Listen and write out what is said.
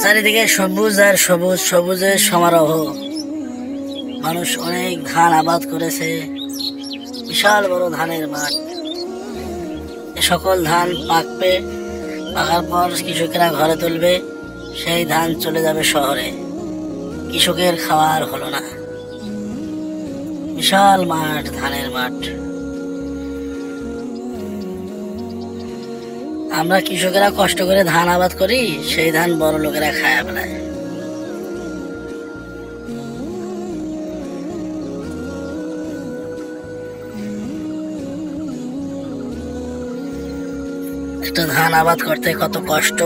চারিদিকে সবুজ আর সবুজ, সবুজের সমারোহ। মানুষ অনেক ধান আবাদ করেছে, বিশাল বড় ধানের মাঠ। এ সকল ধান পাকবে, পাকার পর কৃষকেরা ঘরে তুলবে, সেই ধান চলে যাবে শহরে। কৃষকের খাওয়ার হলো না। বিশাল মাঠ, ধানের মাঠ। আমরা কৃষকেরা কষ্ট করে ধান আবাদ করি, সেই ধান বড় লোকেরা খায় ফেলায়। একটা ধান আবাদ করতে কত কষ্ট।